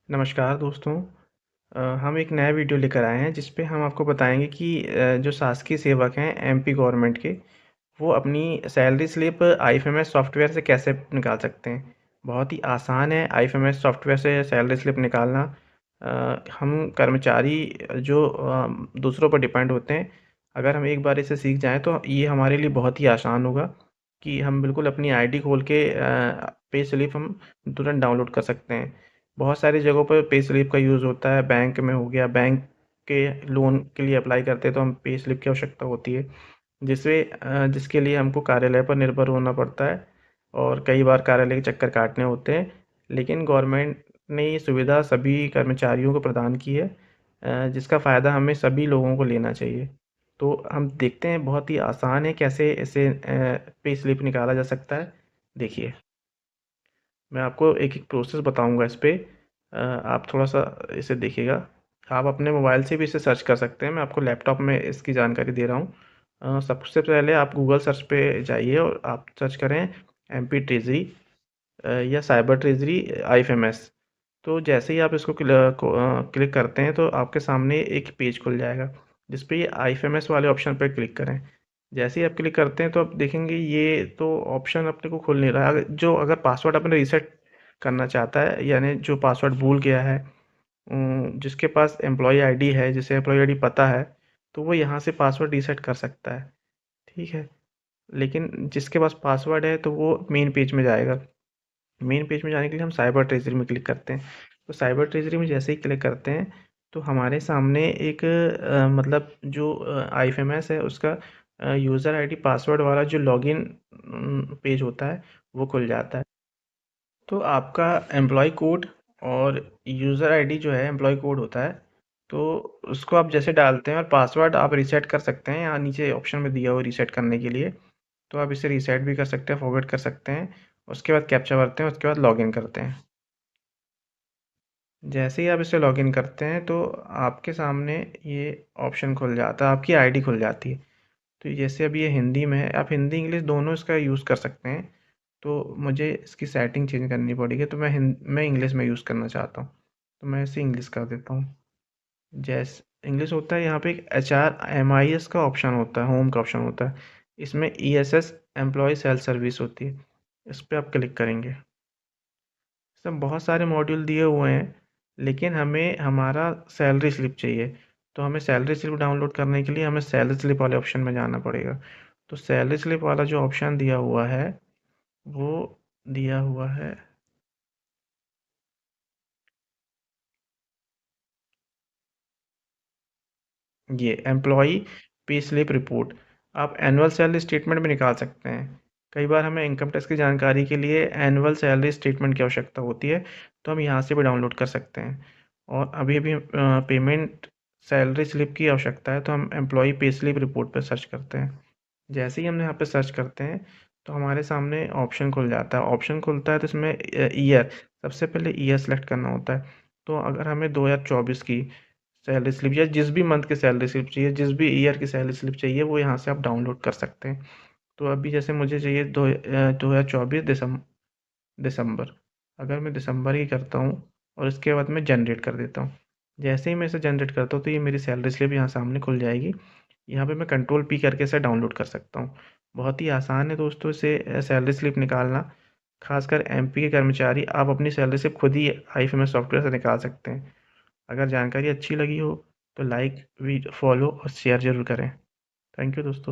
नमस्कार दोस्तों। हम एक नया वीडियो लेकर आए हैं जिस पे हम आपको बताएंगे कि जो शासकीय सेवक हैं एमपी गवर्नमेंट के, वो अपनी सैलरी स्लिप आईएफएमएस सॉफ्टवेयर से कैसे निकाल सकते हैं। बहुत ही आसान है आईएफएमएस सॉफ्टवेयर से सैलरी स्लिप निकालना। हम कर्मचारी जो दूसरों पर डिपेंड होते हैं, अगर हम एक बार इसे सीख जाएं तो ये हमारे लिए बहुत ही आसान होगा कि हम बिल्कुल अपनी आईडी खोल के पे स्लिप हम तुरंत डाउनलोड कर सकते हैं। बहुत सारी जगहों पर पे स्लिप का यूज़ होता है, बैंक में हो गया, बैंक के लोन के लिए अप्लाई करते हैं तो हम पे स्लिप की आवश्यकता होती है, जिसके लिए हमको कार्यालय पर निर्भर होना पड़ता है और कई बार कार्यालय के चक्कर काटने होते हैं। लेकिन गवर्नमेंट ने ये सुविधा सभी कर्मचारियों को प्रदान की है, जिसका फ़ायदा हमें सभी लोगों को लेना चाहिए। तो हम देखते हैं बहुत ही आसान है कैसे इसे पे स्लिप निकाला जा सकता है। देखिए, मैं आपको एक-एक प्रोसेस बताऊँगा इस पे। आप थोड़ा-सा इसे देखिएगा। आप अपने मोबाइल से भी इसे सर्च कर सकते हैं, मैं आपको लैपटॉप में इसकी जानकारी दे रहा हूँ। सबसे पहले आप गूगल सर्च पे जाइए और आप सर्च करें एमपी ट्रेज़री या साइबर ट्रेज़री आईएफएमएस। तो जैसे ही आप इसको क्लिक करते हैं तो आपके सामने एक पेज खुल जाएगा, जिस पे ये आईएफएमएस वाले ऑप्शन पे क्लिक करें। जैसे ही आप क्लिक करते हैं तो आप देखेंगे ये तो ऑप्शन अपने को खुल नहीं रहा है। अगर पासवर्ड आपने रीसेट करना चाहता है, यानी जो पासवर्ड भूल गया है, जिसके पास एम्प्लॉयी आईडी है, जिसे एम्प्लॉयी आईडी पता है, तो वो यहाँ से पासवर्ड रीसेट कर सकता है। ठीक है? लेकिन जिसके पास पासवर्ड है तो वो मेन पेज में जाएगा। मेन पेज में जाने के लिए हम साइबर ट्रेजरी में क्लिक करते हैं। तो साइबर ट्रेजरी में जैसे ही क्लिक करते हैं तो हमारे सामने एक मतलब जो आईएफएमएस है उसका यूज़र आईडी पासवर्ड वाला जो लॉगिन पेज होता है वो खुल जाता है। तो आपका एम्प्लॉय कोड और यूज़र आईडी जो है एम्प्लॉय कोड होता है, तो उसको आप जैसे डालते हैं और पासवर्ड आप रीसेट कर सकते हैं, यहाँ नीचे ऑप्शन में दिया हुआ रीसेट करने के लिए। तो आप इसे रीसेट भी कर सकते हैं, फॉरवर्ड कर सकते हैं। उसके बाद कैप्चा भरते हैं, उसके बाद लॉगिन करते हैं। जैसे ही आप इसे लॉगिन करते हैं तो आपके सामने ये ऑप्शन खुल जाता है, आपकी आईडी खुल जाती है। तो जैसे अब ये हिंदी में है, आप हिंदी इंग्लिश दोनों इसका यूज़ कर सकते हैं। तो मुझे इसकी सेटिंग चेंज करनी पड़ेगी, तो मैं इंग्लिश में यूज़ करना चाहता हूँ, तो मैं इसे इंग्लिश कर देता हूँ। जैसे इंग्लिश होता है, यहाँ पे एक HRMIS का ऑप्शन होता है, होम का ऑप्शन होता है। इसमें ESS एम्प्लॉय सेल्फ सर्विस होती है, इस पे आप क्लिक करेंगे। इसमें बहुत सारे मॉड्यूल दिए हुए हैं, लेकिन हमें हमारा सैलरी स्लिप चाहिए। तो हमें सैलरी स्लिप डाउनलोड करने के लिए हमें सैलरी स्लिप वाले ऑप्शन में जाना पड़ेगा। तो सैलरी स्लिप वाला जो ऑप्शन दिया हुआ है, वो दिया हुआ है ये एम्प्लॉई पे स्लिप रिपोर्ट। आप एनुअल सैलरी स्टेटमेंट भी निकाल सकते हैं। कई बार हमें इनकम टैक्स की जानकारी के लिए एनुअल सैलरी स्टेटमेंट की आवश्यकता होती है, तो हम यहाँ से भी डाउनलोड कर सकते हैं। और अभी-अभी पेमेंट सैलरी स्लिप की आवश्यकता है, तो हम एम्प्लॉई पे स्लिप रिपोर्ट पे सर्च करते हैं। जैसे ही हम यहाँ पे सर्च करते हैं, तो हमारे सामने ऑप्शन खुल जाता है। ऑप्शन खुलता है तो इसमें ईयर, सबसे पहले ईयर सेलेक्ट करना होता है। तो अगर हमें 2024 की सैलरी स्लिप या जिस भी मंथ की सैलरी स्लिप चाहिए, जिस भी ईयर की सैलरी स्लिप चाहिए, वो यहाँ से आप डाउनलोड कर सकते हैं। तो अभी जैसे मुझे चाहिए 2024 दिसंबर। अगर मैं दिसंबर की करता हूँ और इसके बाद मैं जनरेट कर देता हूँ। जैसे ही मैं इसे जनरेट करता हूँ तो ये मेरी सैलरी स्लिप यहाँ सामने खुल जाएगी। यहाँ पे मैं कंट्रोल पी करके इसे डाउनलोड कर सकता हूँ। बहुत ही आसान है दोस्तों इसे सैलरी स्लिप निकालना। खासकर एमपी के कर्मचारी आप अपनी सैलरी स्लिप खुद ही आईएफएमएस सॉफ्टवेयर से निकाल सकते हैं। अगर जानकारी अच्छी लगी हो तो लाइक, फॉलो और शेयर ज़रूर करें। थैंक यू दोस्तों।